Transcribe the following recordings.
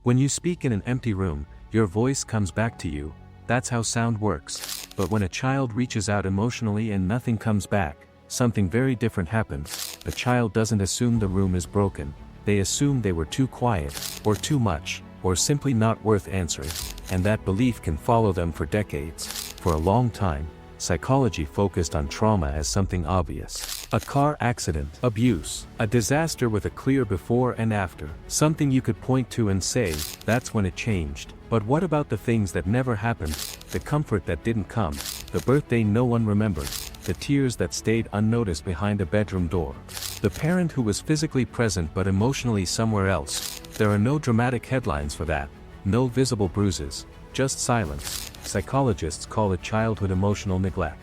When you speak in an empty room, your voice comes back to you. That's how sound works. But when a child reaches out emotionally and nothing comes back, something very different happens. A child doesn't assume the room is broken. They assume they were too quiet, or too much, or simply not worth answering. And that belief can follow them for decades. For a long time, psychology focused on trauma as something obvious. A car accident, abuse, a disaster with a clear before and after. Something you could point to and say, that's when it changed. But what about the things that never happened? The comfort that didn't come, the birthday no one remembered, the tears that stayed unnoticed behind a bedroom door, the parent who was physically present but emotionally somewhere else. There are no dramatic headlines for that, no visible bruises, just silence. Psychologists call it childhood emotional neglect.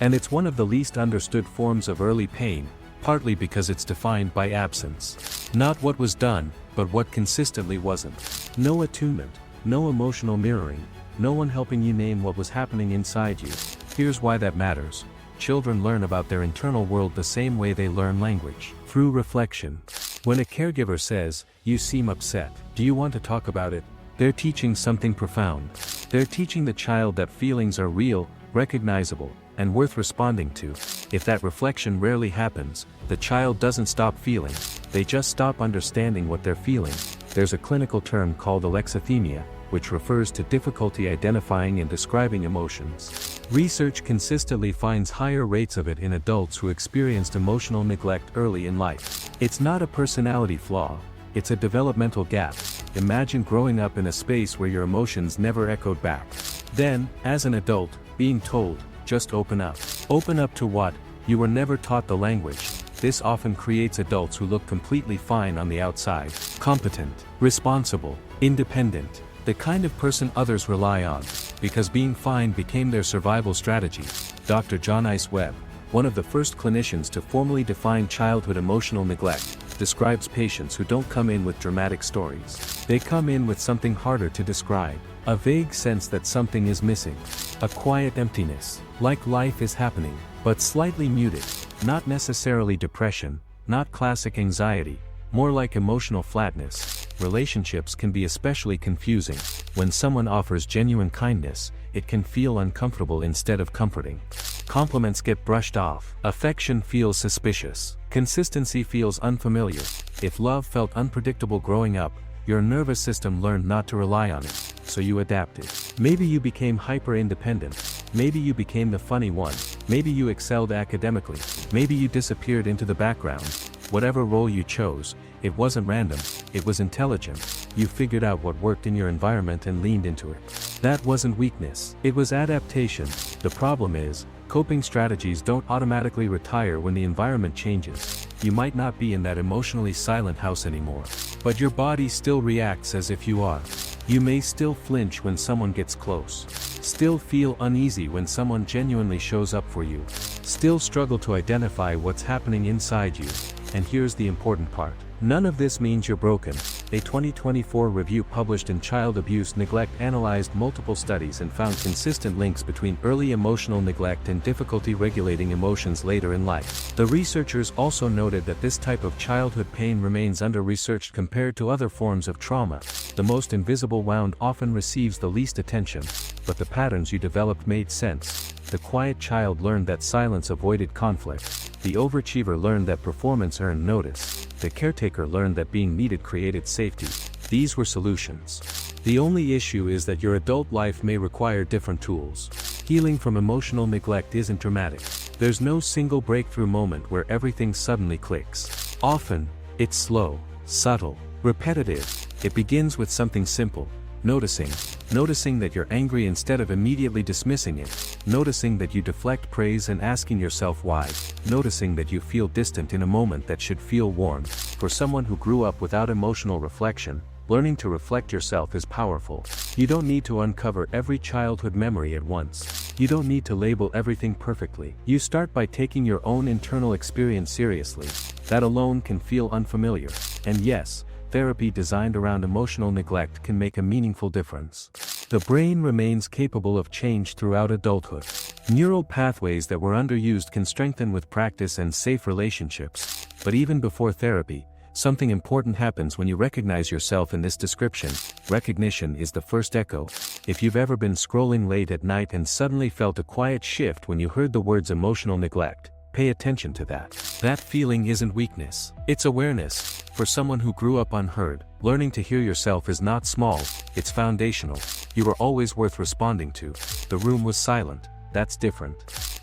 And it's one of the least understood forms of early pain, partly because it's defined by absence. Not what was done, but what consistently wasn't. No attunement, no emotional mirroring, no one helping you name what was happening inside you. Here's why that matters. Children learn about their internal world the same way they learn language, through reflection. When a caregiver says, "You seem upset, do you want to talk about it?" they're teaching something profound. They're teaching the child that feelings are real, recognizable, and worth responding to. If that reflection rarely happens, the child doesn't stop feeling, they just stop understanding what they're feeling. There's a clinical term called alexithymia, which refers to difficulty identifying and describing emotions. Research consistently finds higher rates of it in adults who experienced emotional neglect early in life. It's not a personality flaw, it's a developmental gap. Imagine growing up in a space where your emotions never echoed back. Then, as an adult, being told, just open up. Open up to what? You were never taught the language. This often creates adults who look completely fine on the outside. Competent, responsible, independent. The kind of person others rely on, because being fine became their survival strategy. Dr. John Ice Webb, one of the first clinicians to formally define childhood emotional neglect, describes patients who don't come in with dramatic stories. They come in with something harder to describe. A vague sense that something is missing. A quiet emptiness, like life is happening, but slightly muted. Not necessarily depression, not classic anxiety, more like emotional flatness. Relationships can be especially confusing. When someone offers genuine kindness, it can feel uncomfortable instead of comforting. Compliments get brushed off. Affection feels suspicious. Consistency feels unfamiliar. If love felt unpredictable growing up, your nervous system learned not to rely on it, so you adapted. Maybe you became hyper-independent. Maybe you became the funny one. Maybe you excelled academically. Maybe you disappeared into the background. Whatever role you chose, it wasn't random, it was intelligent. You figured out what worked in your environment and leaned into it. That wasn't weakness, it was adaptation. The problem is, coping strategies don't automatically retire when the environment changes. You might not be in that emotionally silent house anymore, but your body still reacts as if you are. You may still flinch when someone gets close. Still feel uneasy when someone genuinely shows up for you. Still struggle to identify what's happening inside you. And here's the important part. None of this means you're broken. A 2024 review published in Child Abuse Neglect analyzed multiple studies and found consistent links between early emotional neglect and difficulty regulating emotions later in life. The researchers also noted that this type of childhood pain remains under-researched compared to other forms of trauma. The most invisible wound often receives the least attention, but the patterns you developed made sense. The quiet child learned that silence avoided conflict. The overachiever learned that performance earned notice. The caretaker learned that being needed created safety. These were solutions. The only issue is that your adult life may require different tools. Healing from emotional neglect isn't dramatic. There's no single breakthrough moment where everything suddenly clicks. Often, it's slow, subtle, repetitive. It begins with something simple. Noticing that you're angry instead of immediately dismissing it. Noticing that you deflect praise and asking yourself why. Noticing that you feel distant in a moment that should feel warm. For someone who grew up without emotional reflection, learning to reflect yourself is powerful. You don't need to uncover every childhood memory at once. You don't need to label everything perfectly. You start by taking your own internal experience seriously. That alone can feel unfamiliar. And yes, therapy designed around emotional neglect can make a meaningful difference. The brain remains capable of change throughout adulthood. Neural pathways that were underused can strengthen with practice and safe relationships. But even before therapy, Something important happens when you recognize yourself in this description. Recognition is the first echo. If you've ever been scrolling late at night and suddenly felt a quiet shift when you heard the words emotional neglect, pay attention to that. That feeling isn't weakness. It's awareness. For someone who grew up unheard, learning to hear yourself is not small, it's foundational. You were always worth responding to. The room was silent. That's different.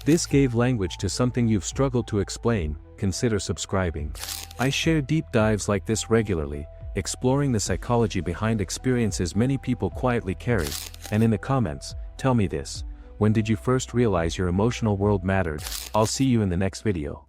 This gave language to something you've struggled to explain. Consider subscribing. I share deep dives like this regularly, exploring the psychology behind experiences many people quietly carry. And in the comments, tell me this: when did you first realize your emotional world mattered? I'll see you in the next video.